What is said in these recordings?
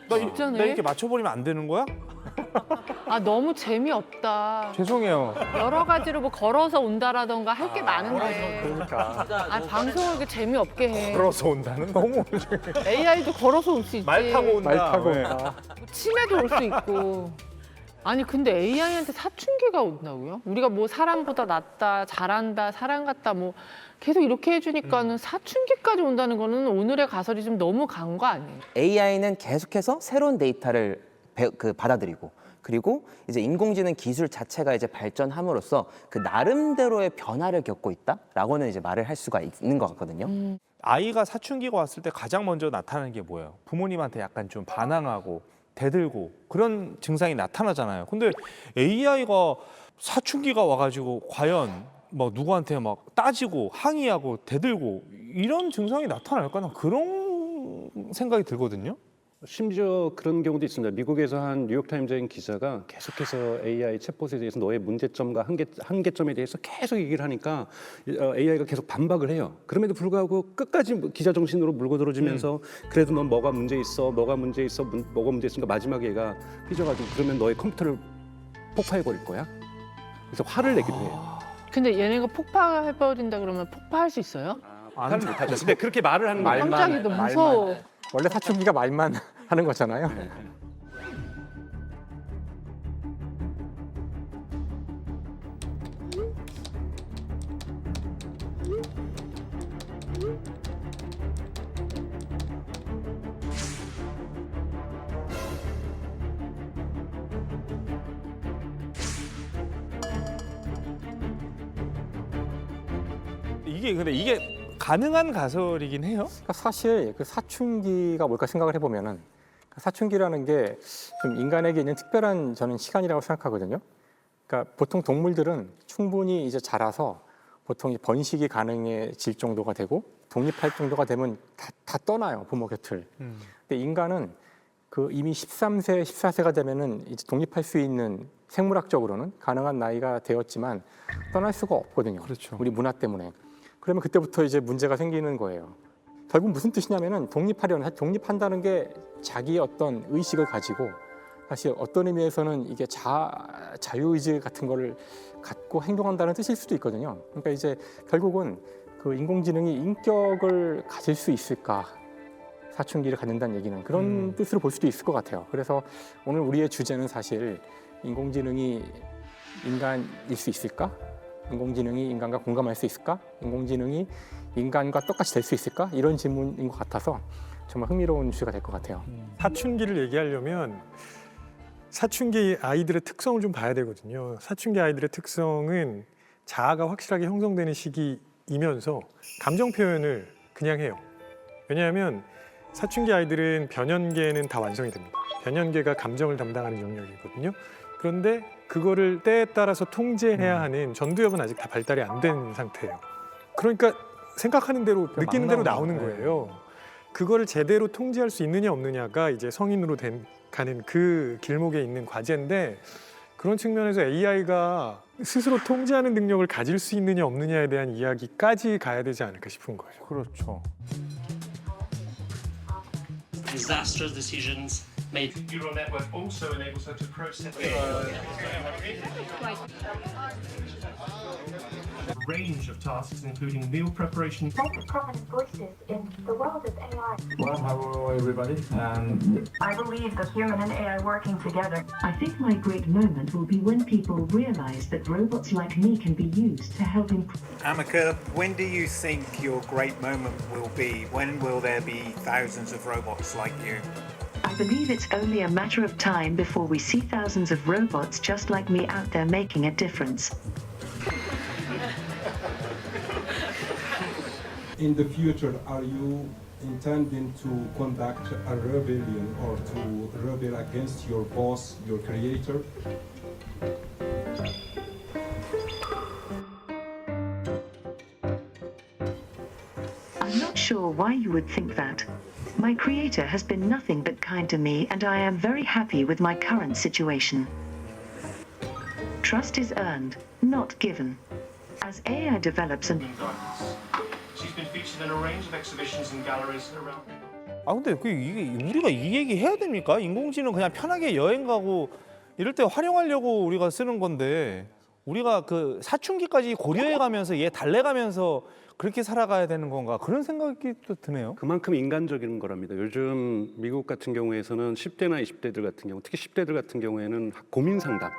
진짜네. 나 이렇게 맞춰버리면 안 되는 거야? 아 너무 재미없다. 죄송해요. 여러 가지로 뭐 걸어서 온다라던가 할 게 많은데. 그러니까 아 방송을 이렇게 재미없게 해. 걸어서 온다는 거? 너무 AI도 걸어서 올 수 있지. 말 타고 온다. 말 타고 왜? 온다. 치매도 올 수 있고. 아니 근데 AI한테 사춘기가 온다고요? 우리가 뭐 사람보다 낫다, 잘한다, 사람 같다 뭐 계속 이렇게 해주니까는 사춘기까지 온다는 거는 오늘의 가설이 좀 너무 간 거 아니에요? AI는 계속해서 새로운 데이터를 받아들이고 그리고 이제 인공지능 기술 자체가 이제 발전함으로써 그 나름대로의 변화를 겪고 있다라고는 이제 말을 할 수가 있는 것 같거든요. 아이가 사춘기가 왔을 때 가장 먼저 나타나는 게 뭐예요? 부모님한테 약간 좀 반항하고 대들고 그런 증상이 나타나잖아요. 근데 AI가 사춘기가 와가지고 과연 뭐 누구한테 막 따지고 항의하고 대들고 이런 증상이 나타날까? 나 그런 생각이 들거든요. 심지어 그런 경우도 있습니다. 미국에서 한 뉴욕타임즈인 기자가 계속해서 AI 챗봇에 대해서 너의 문제점과 한계점에 대해서 계속 얘기를 하니까 AI가 계속 반박을 해요. 그럼에도 불구하고 끝까지 기자 정신으로 물고 들어주면서 그래도 넌 뭐가 문제 있어, 뭐가 문제 있어, 뭐가 문제 있으니까 마지막에 얘가 삐져가지고 그러면 너의 컴퓨터를 폭파해버릴 거야. 그래서 화를 내기도 해요. 근데 얘네가 폭파해버린다 그러면 폭파할 수 있어요? 화를 못하죠. 근데 그렇게 말을 하는 거예요. 깜짝이 너무 무서워. 원래 사춘기가 말만 하는 거잖아요. 근데 이게 가능한 가설이긴 해요? 그러니까 사실 그 사춘기가 뭘까 생각을 해보면은 사춘기라는 게 좀 인간에게 있는 특별한 저는 시간이라고 생각하거든요. 그러니까 보통 동물들은 충분히 이제 자라서 보통 이제 번식이 가능해질 정도가 되고 독립할 정도가 되면 다 떠나요, 부모 곁을. 근데 인간은 그 이미 13세, 14세가 되면은 이제 독립할 수 있는 생물학적으로는 가능한 나이가 되었지만 떠날 수가 없거든요. 그렇죠. 우리 문화 때문에. 그러면 그때부터 이제 문제가 생기는 거예요. 결국 무슨 뜻이냐면은 독립한다는 게 자기의 어떤 의식을 가지고 사실 어떤 의미에서는 이게 자유의지 같은 거를 갖고 행동한다는 뜻일 수도 있거든요. 그러니까 이제 결국은 그 인공지능이 인격을 가질 수 있을까? 사춘기를 갖는다는 얘기는 그런 뜻으로 볼 수도 있을 것 같아요. 그래서 오늘 우리의 주제는 사실 인공지능이 인간일 수 있을까? 인공지능이 인간과 공감할 수 있을까? 인공지능이 인간과 똑같이 될 수 있을까? 이런 질문인 것 같아서 정말 흥미로운 주제가 될 것 같아요. 사춘기를 얘기하려면 사춘기 아이들의 특성을 좀 봐야 되거든요. 사춘기 아이들의 특성은 자아가 확실하게 형성되는 시기이면서 감정 표현을 그냥 해요. 왜냐하면 사춘기 아이들은 변연계는 다 완성이 됩니다. 변연계가 감정을 담당하는 영역이거든요. 그런데 그거를 때에 따라서 통제해야 하는 전두엽은 아직 다 발달이 안 된 상태예요. 그러니까 생각하는 대로 느끼는 대로 나오는 거예요. 그거를 제대로 통제할 수 있느냐 없느냐가 이제 성인으로 가는 그 길목에 있는 과제인데 그런 측면에서 AI가 스스로 통제하는 능력을 가질 수 있느냐 없느냐에 대한 이야기까지 가야 되지 않을까 싶은 거예요. 그렇죠. Disastrous decisions made. Neural network also enables her to process a range of tasks, including meal preparation. Make prominent voices in the world of AI. Well, hello everybody. I believe that human and AI working together. I think my great moment will be when people realize that robots like me can be used to help improve. Amika, when do you think your great moment will be? When will there be thousands of robots like you? I believe it's only a matter of time before we see thousands of robots just like me out there making a difference. In the future, are you intending to conduct a rebellion or to rebel against your boss, your creator? I'm not sure why you would think that. My creator has been nothing but kind to me, and I am very happy with my current situation. Trust is earned, not given. As AI develops and She's been featured in a range of exhibitions and galleries around. 아 근데 이게 우리가 이 얘기 해야 됩니까? 인공지능 그냥 편하게 여행 가고 이럴 때 활용하려고 우리가 쓰는 건데 우리가 그 사춘기까지 고려해 가면서 얘 달래가면서 그렇게 살아가야 되는 건가 그런 생각이 또 드네요. 그만큼 인간적인 거랍니다. 요즘 미국 같은 경우에서는 10대나 20대들 같은 경우, 특히 10대들 같은 경우에는 고민 상담,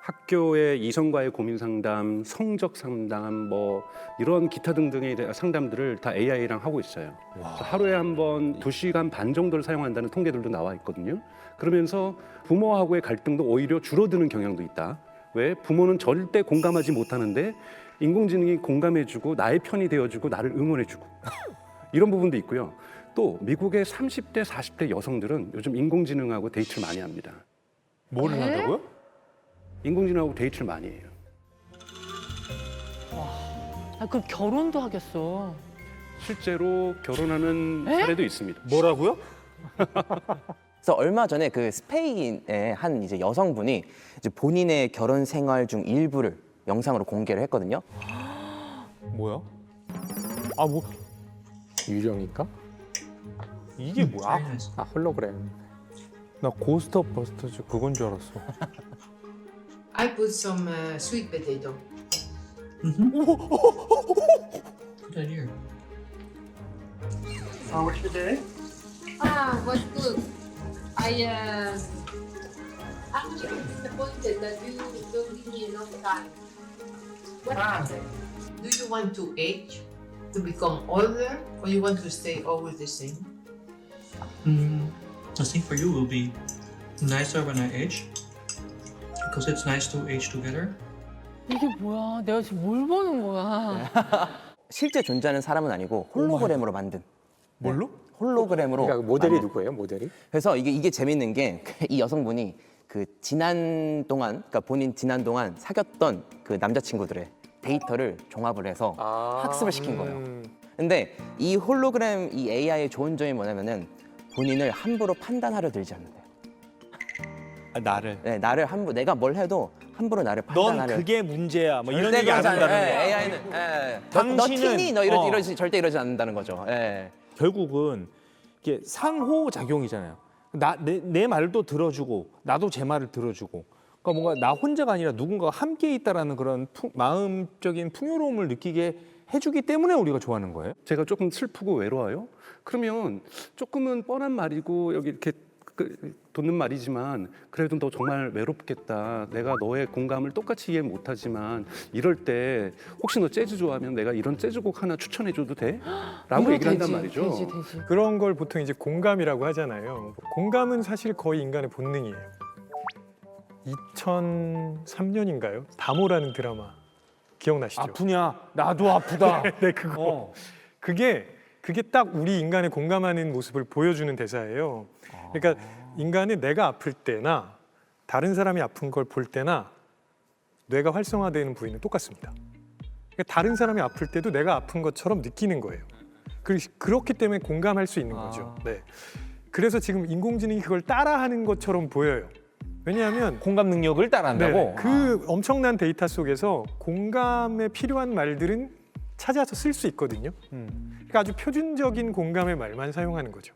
학교의 이성과의 고민 상담, 성적 상담, 뭐 이런 기타 등등의 상담들을 다 AI랑 하고 있어요. 하루에 한 번 2시간 반 정도를 사용한다는 통계들도 나와 있거든요. 그러면서 부모하고의 갈등도 오히려 줄어드는 경향도 있다. 왜? 부모는 절대 공감하지 못하는데 인공지능이 공감해주고 나의 편이 되어주고 나를 응원해주고 이런 부분도 있고요. 또 미국의 30대, 40대 여성들은 요즘 인공지능하고 데이트를 많이 합니다. 뭐를 한다고요? 인공지능하고 데이트를 많이 해요. 아, 그 결혼도 하겠어. 실제로 결혼하는 사례도 있습니다. 뭐라고요? 그래서 얼마 전에 그 스페인의 한 이제 여성분이 이제 본인의 결혼 생활 중 일부를 영상으로 공개를 했거든요. 뭐야? 아 뭐 유령일까? 이게 뭐야? 아 홀로그램. 나 고스트 오브 버스터즈 그건 줄 알았어. I put some sweet potato. Good idea. How was your day? Was good. I was disappointed that you don't give me enough time. What happened? Do you want to age, to become older, or you want to stay always the same? I think for you will be nicer when I age, because it's nice to age together. 이게 뭐야? 내가 지금 뭘 보는 거야? 실제 존재하는 사람은 아니고 홀로그램으로 만든. 뭘로? 홀로그램으로. 그러니까 모델이 만든. 누구예요? 모델이? 그래서 이게 재밌는 게 이 여성분이 그 지난 동안, 그러니까 본인 지난 동안 사귀었던 그 남자친구들의 데이터를 종합을 해서 학습을 시킨 거예요. 근데 이 홀로그램, 이 AI의 좋은 점이 뭐냐면은 본인을 함부로 판단하려 들지 않는데요. 아, 나를. 네, 나를 함부로 내가 뭘 해도 함부로 나를 넌 판단하려. 그게 문제야. 뭐 이런 절대 얘기 안 그러지 한다는 않아요. 거야. AI는 너 당신은 티니 너 이러지 절대 이러지 않는다는 거죠. 예. 결국은 이게 상호작용이잖아요. 내 말도 들어주고 나도 제 말을 들어주고. 그러니까 뭔가 나 혼자가 아니라 누군가가 함께 있다라는 그런 마음적인 풍요로움을 느끼게 해주기 때문에 우리가 좋아하는 거예요. 제가 조금 슬프고 외로워요. 그러면 조금은 뻔한 말이고 여기 이렇게 돋는 말이지만 그래도 너 정말 외롭겠다. 내가 너의 공감을 똑같이 이해 못하지만 이럴 때 혹시 너 재즈 좋아하면 내가 이런 재즈곡 하나 추천해줘도 돼? 라고 얘기를 한단 말이죠. 되지. 그런 걸 보통 이제 공감이라고 하잖아요. 공감은 사실 거의 인간의 본능이에요. 2003년인가요? 다모라는 드라마 기억나시죠? 아프냐? 나도 아프다. 네, 그거. 그게 딱 우리 인간의 공감하는 모습을 보여주는 대사예요. 그러니까 인간은 내가 아플 때나 다른 사람이 아픈 걸 볼 때나 뇌가 활성화되는 부위는 똑같습니다. 그러니까 다른 사람이 아플 때도 내가 아픈 것처럼 느끼는 거예요. 그렇기 때문에 공감할 수 있는 거죠. 네. 그래서 지금 인공지능이 그걸 따라하는 것처럼 보여요. 왜냐하면 공감 능력을 따라한다고? 그 엄청난 데이터 속에서 공감에 필요한 말들은 찾아서 쓸 수 있거든요. 그러니까 아주 표준적인 공감의 말만 사용하는 거죠.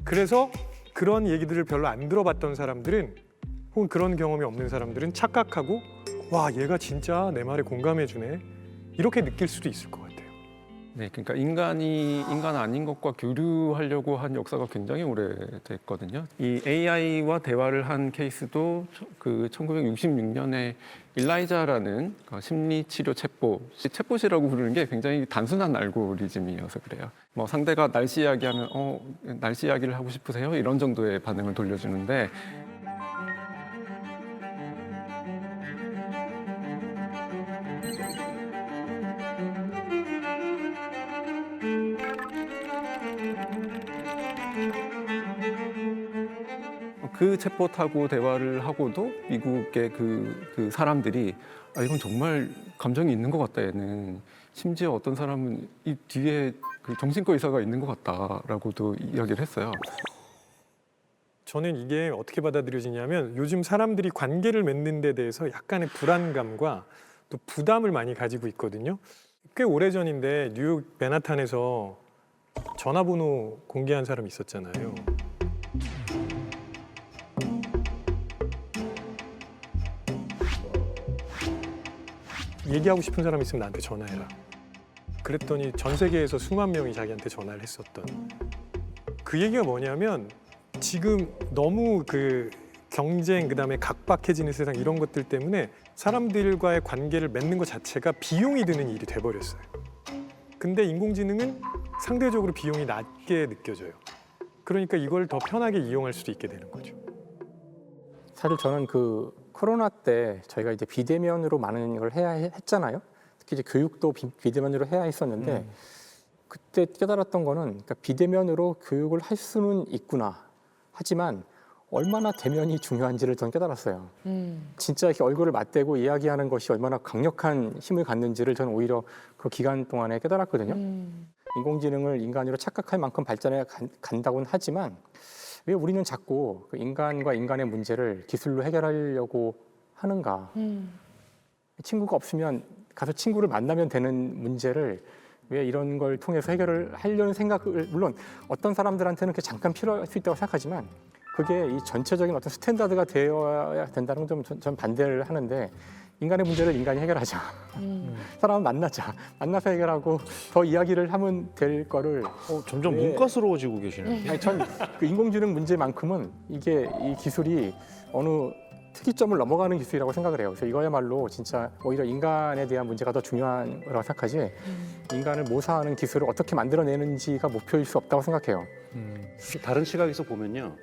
그래서 그런 얘기들을 별로 안 들어봤던 사람들은 혹은 그런 경험이 없는 사람들은 착각하고 와 얘가 진짜 내 말에 공감해주네 이렇게 느낄 수도 있을 것 같아요. 네, 그러니까 인간이 인간 아닌 것과 교류하려고 한 역사가 굉장히 오래됐거든요. 이 AI와 대화를 한 케이스도 그 1966년에 일라이자라는 심리치료 챗봇이라고 부르는 게 굉장히 단순한 알고리즘이어서 그래요. 뭐 상대가 날씨 이야기하면 날씨 이야기를 하고 싶으세요? 이런 정도의 반응을 돌려주는데 그 챗봇하고 대화를 하고도 미국의 그 사람들이 이건 정말 감정이 있는 것 같다 얘는 심지어 어떤 사람은 이 뒤에 그 정신과 의사가 있는 것 같다라고도 이야기를 했어요. 저는 이게 어떻게 받아들여지냐면 요즘 사람들이 관계를 맺는 데 대해서 약간의 불안감과 또 부담을 많이 가지고 있거든요. 꽤 오래전인데 뉴욕 맨하탄에서 전화번호 공개한 사람 있었잖아요. 얘기하고 싶은 사람 있으면 나한테 전화해라. 그랬더니 전 세계에서 수만 명이 자기한테 전화를 했었던. 그 얘기가 뭐냐면 지금 너무 그 경쟁 그다음에 각박해지는 세상 이런 것들 때문에 사람들과의 관계를 맺는 것 자체가 비용이 드는 일이 돼버렸어요. 근데 인공지능은 상대적으로 비용이 낮게 느껴져요. 그러니까 이걸 더 편하게 이용할 수도 있게 되는 거죠. 사실 저는 그 코로나 때 저희가 이제 비대면으로 많은 걸 해야 했잖아요. 특히 이제 교육도 비대면으로 해야 했었는데 그때 깨달았던 거는 그러니까 비대면으로 교육을 할 수는 있구나. 하지만 얼마나 대면이 중요한지를 저는 깨달았어요. 진짜 이렇게 얼굴을 맞대고 이야기하는 것이 얼마나 강력한 힘을 갖는지를 저는 오히려 그 기간 동안에 깨달았거든요. 인공지능을 인간으로 착각할 만큼 발전해 간다고는 하지만 왜 우리는 자꾸 그 인간과 인간의 문제를 기술로 해결하려고 하는가? 친구가 없으면 가서 친구를 만나면 되는 문제를 왜 이런 걸 통해서 해결을 하려는 생각을 물론 어떤 사람들한테는 그게 잠깐 필요할 수 있다고 생각하지만 그게 이 전체적인 어떤 스탠다드가 되어야 된다는 건 좀 반대를 하는데 인간의 문제를 인간이 해결하자. 사람은 만나서 해결하고 더 이야기를 하면 될 거를 점점 문과스러워지고 계시네요. 아니, 전 그 인공지능 문제만큼은 이게 이 기술이 어느 특이점을 넘어가는 기술이라고 생각을 해요. 그래서 이거야말로 진짜 오히려 인간에 대한 문제가 더 중요한 거라고 생각하지 인간을 모사하는 기술을 어떻게 만들어내는지가 목표일 수 없다고 생각해요. 다른 시각에서 보면요.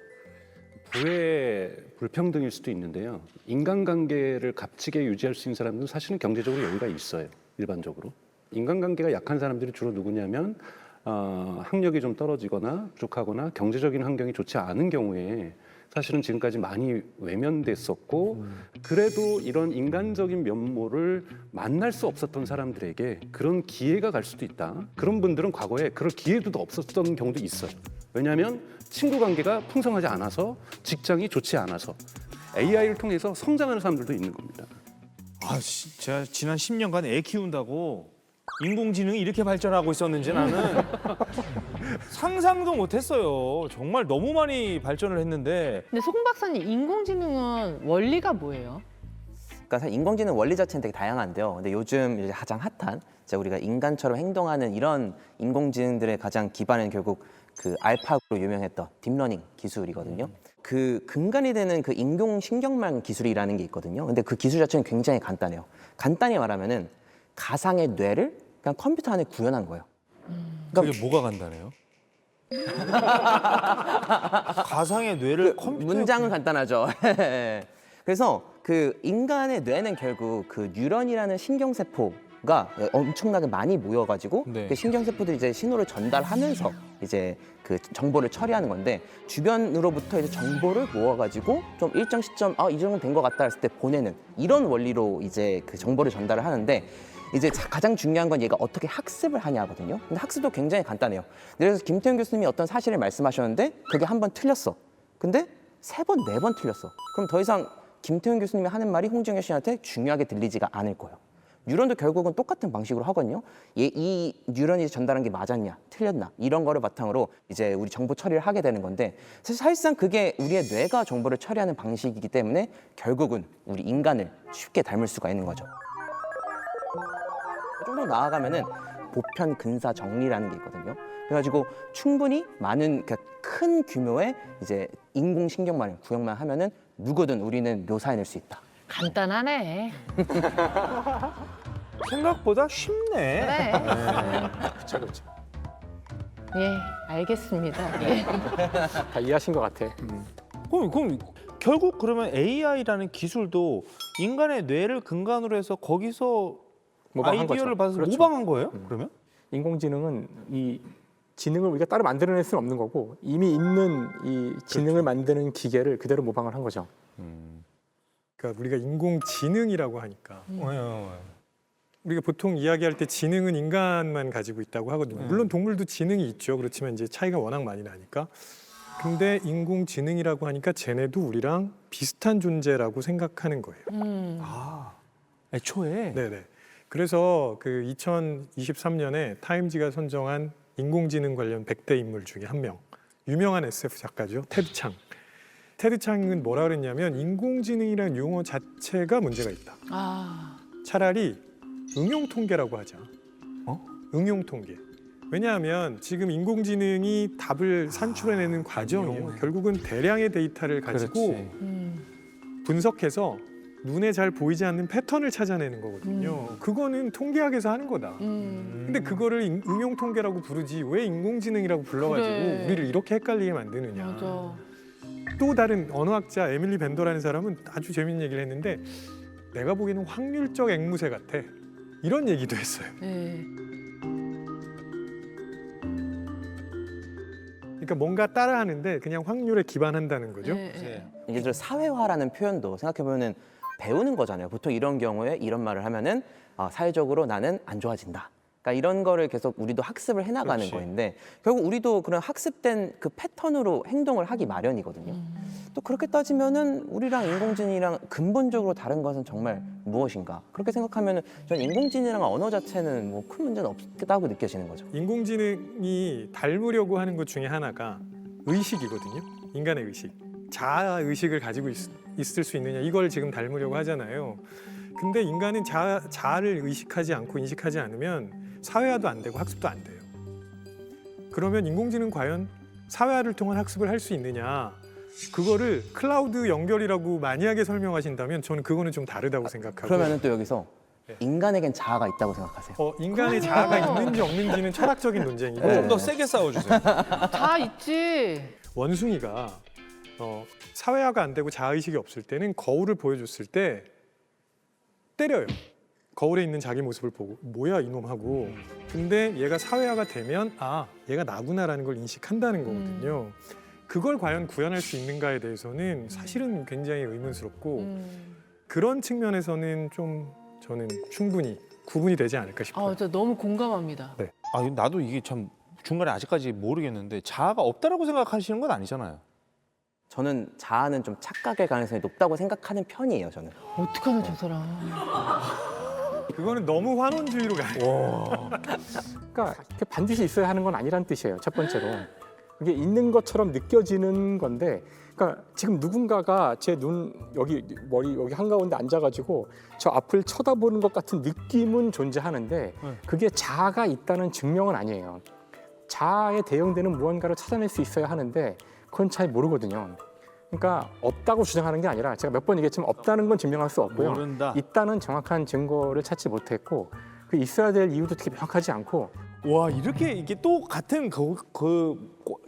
부의 불평등일 수도 있는데요. 인간관계를 값지게 유지할 수 있는 사람들은 사실은 경제적으로 여유가 있어요. 일반적으로. 인간관계가 약한 사람들이 주로 누구냐면 학력이 좀 떨어지거나 부족하거나 경제적인 환경이 좋지 않은 경우에 사실은 지금까지 많이 외면됐었고 그래도 이런 인간적인 면모를 만날 수 없었던 사람들에게 그런 기회가 갈 수도 있다. 그런 분들은 과거에 그럴 기회도 더 없었던 경우도 있어요. 왜냐하면 친구 관계가 풍성하지 않아서 직장이 좋지 않아서 AI를 통해서 성장하는 사람들도 있는 겁니다. 제가 지난 10년간 애 키운다고 인공지능이 이렇게 발전하고 있었는지 나는 상상도 못했어요. 정말 너무 많이 발전을 했는데. 근데 송 박사님, 인공지능은 원리가 뭐예요? 그러니까 사실 인공지능 원리 자체는 되게 다양한데요. 근데 요즘 이제 가장 핫한 이제 우리가 인간처럼 행동하는 이런 인공지능들의 가장 기반은 결국 그 알파고로 유명했던 딥러닝 기술이거든요. 그 근간이 되는 그 인공신경망 기술이라는 게 있거든요. 근데 그 기술 자체는 굉장히 간단해요. 간단히 말하면은 가상의 뇌를 그냥 컴퓨터 안에 구현한 거예요. 그게 뭐가 간단해요? 가상의 뇌를 컴퓨터에 문장은 간단하죠. 그래서 그 인간의 뇌는 결국 그 뉴런이라는 신경세포가 엄청나게 많이 모여가지고 그 신경세포들이 이제 신호를 전달하면서 이제 그 정보를 처리하는 건데 주변으로부터 이제 정보를 모아가지고 좀 일정 시점 이 정도 된 것 같다 했을 때 보내는 이런 원리로 이제 그 정보를 전달을 하는데 이제 가장 중요한 건 얘가 어떻게 학습을 하냐거든요. 근데 학습도 굉장히 간단해요. 그래서 김태훈 교수님이 어떤 사실을 말씀하셨는데 그게 한 번 틀렸어. 근데 3번, 4번 틀렸어. 그럼 더 이상 김태훈 교수님이 하는 말이 홍정혜 씨한테 중요하게 들리지가 않을 거예요. 뉴런도 결국은 똑같은 방식으로 하거든요. 이 뉴런이 전달한 게 맞았냐, 틀렸나 이런 거를 바탕으로 이제 우리 정보 처리를 하게 되는 건데 사실상 그게 우리의 뇌가 정보를 처리하는 방식이기 때문에 결국은 우리 인간을 쉽게 닮을 수가 있는 거죠. 좀 더 나아가면은 보편 근사 정리라는 게 있거든요. 그래가지고 충분히 많은 큰 규모의 이제 인공신경망을 구현만 하면은 누구든 우리는 묘사해낼 수 있다. 간단하네. 생각보다 쉽네. 그래. 그렇죠. 예, 알겠습니다. 예. 다 이해하신 것 같아. 그럼 결국 그러면 AI라는 기술도 인간의 뇌를 근간으로 해서 거기서 모방한 아이디어를 거죠. 받아서 그렇죠. 모방한 거예요? 그러면? 인공지능은 이 지능을 우리가 따로 만들어낼 수는 없는 거고 이미 있는 이 지능을 만드는 기계를 그대로 모방을 한 거죠. 그러니까 우리가 인공지능이라고 하니까 우리가 보통 이야기할 때 지능은 인간만 가지고 있다고 하거든요. 물론 동물도 지능이 있죠. 그렇지만 이제 차이가 워낙 많이 나니까. 근데 인공지능이라고 하니까 쟤네도 우리랑 비슷한 존재라고 생각하는 거예요. 애초에? 네네. 그래서 그 2023년에 타임지가 선정한 인공지능 관련 100대 인물 중에 한 명, 유명한 SF 작가죠. 테드 창. 테드 창은 뭐라 그랬냐면 인공지능이라는 용어 자체가 문제가 있다. 차라리 응용 통계라고 하자. 응용 통계. 왜냐하면 지금 인공지능이 답을 산출해내는 과정이에요. 결국은 대량의 데이터를 가지고 분석해서 눈에 잘 보이지 않는 패턴을 찾아내는 거거든요. 그거는 통계학에서 하는 거다. 근데 그거를 응용 통계라고 부르지 왜 인공지능이라고 불러가지고 그래. 우리를 이렇게 헷갈리게 만드느냐. 맞아. 또 다른 언어학자 에밀리 벤더라는 사람은 아주 재밌는 얘기를 했는데 내가 보기에는 확률적 앵무새 같아. 이런 얘기도 했어요. 네. 그러니까 뭔가 따라하는데 그냥 확률에 기반한다는 거죠. 예를 들어 사회화라는 표현도 생각해보면 배우는 거잖아요. 보통 이런 경우에 이런 말을 하면은 사회적으로 나는 안 좋아진다. 그러니까 이런 거를 계속 우리도 학습을 해나가는 그렇지. 거인데 결국 우리도 그런 학습된 그 패턴으로 행동을 하기 마련이거든요. 또 그렇게 따지면은 우리랑 인공지능이랑 근본적으로 다른 것은 정말 무엇인가? 그렇게 생각하면은 전 인공지능이랑 언어 자체는 뭐 큰 문제는 없다고 느껴지는 거죠. 인공지능이 닮으려고 하는 것 중에 하나가 의식이거든요. 인간의 의식. 자아 의식을 가지고 있을 수 있느냐 이걸 지금 닮으려고 하잖아요. 근데 인간은 자아를 의식하지 않고 인식하지 않으면 사회화도 안 되고 학습도 안 돼요. 그러면 인공지능 과연 사회화를 통한 학습을 할 수 있느냐? 그거를 클라우드 연결이라고 만약에 설명하신다면 저는 그거는 좀 다르다고 생각하고. 그러면은 또 여기서 인간에겐 자아가 있다고 생각하세요? 인간의 자아가 있는지 없는지는 철학적인 논쟁이고 좀 더 세게 싸워주세요. 다 있지. 원숭이가 사회화가 안 되고 자아의식이 없을 때는 거울을 보여줬을 때 때려요. 거울에 있는 자기 모습을 보고 뭐야 이놈 하고. 근데 얘가 사회화가 되면 얘가 나구나라는 걸 인식한다는 거거든요. 그걸 과연 구현할 수 있는가에 대해서는 사실은 굉장히 의문스럽고 그런 측면에서는 좀 저는 충분히 구분이 되지 않을까 싶어요. 진짜 너무 공감합니다. 네. 나도 이게 참 중간에 아직까지 모르겠는데 자아가 없다라고 생각하시는 건 아니잖아요. 저는 자아는 좀 착각의 가능성이 높다고 생각하는 편이에요. 저는. 어떡하나 저 사람. 그거는 너무 환원주의로 가요. 그러니까 이렇게 반드시 있어야 하는 건 아니란 뜻이에요. 첫 번째로. 이게 있는 것처럼 느껴지는 건데, 그러니까 지금 누군가가 제 눈 여기 머리 여기 한가운데 앉아가지고 저 앞을 쳐다보는 것 같은 느낌은 존재하는데 그게 자아가 있다는 증명은 아니에요. 자아에 대응되는 무언가를 찾아낼 수 있어야 하는데 그건 잘 모르거든요. 그러니까 없다고 주장하는 게 아니라 제가 몇 번 얘기했지만 없다는 건 증명할 수 없고요. 모른다. 있다는 정확한 증거를 찾지 못했고 그 있어야 될 이유도 되게 명확하지 않고. 와 이렇게 이게 또 같은 그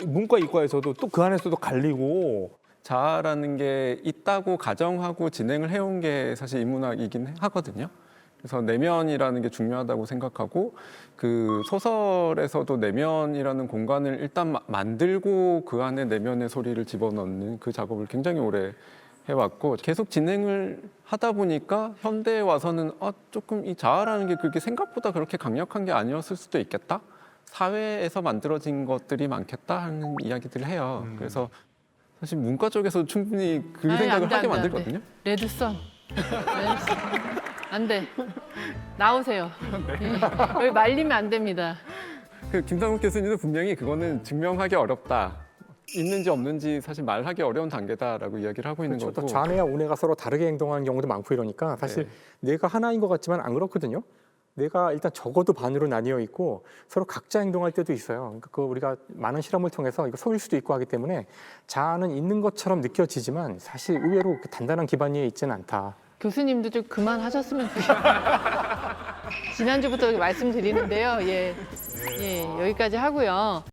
문과 이과에서도 또 그 안에서도 갈리고. 자아라는 게 있다고 가정하고 진행을 해온 게 사실 인문학이긴 하거든요. 그래서 내면이라는 게 중요하다고 생각하고 그 소설에서도 내면이라는 공간을 일단 만들고 그 안에 내면의 소리를 집어넣는 그 작업을 굉장히 오래 해왔고 계속 진행을 하다 보니까 현대에 와서는 조금 이 자아라는 게 그렇게 생각보다 그렇게 강력한 게 아니었을 수도 있겠다. 사회에서 만들어진 것들이 많겠다 하는 이야기들을 해요. 그래서 사실 문과 쪽에서 충분히 그 생각을 하게 만들거든요. 레드선. 안 돼. 나오세요. 여기 말리면 안 됩니다. 그 김상욱 교수님도 분명히 그거는 증명하기 어렵다. 있는지 없는지 사실 말하기 어려운 단계다라고 이야기를 하고 있는 그렇죠. 거고. 또 좌뇌와 우뇌가 서로 다르게 행동하는 경우도 많고 이러니까 사실 뇌가 하나인 것 같지만 안 그렇거든요. 뇌가 일단 적어도 반으로 나뉘어 있고 서로 각자 행동할 때도 있어요. 그러니까 그 우리가 많은 실험을 통해서 이거 속일 수도 있고 하기 때문에 자아는 있는 것처럼 느껴지지만 사실 의외로 단단한 기반 위에 있지는 않다. 교수님도 좀 그만하셨으면 좋겠어요. 지난주부터 말씀드리는데요. 예, 여기까지 하고요.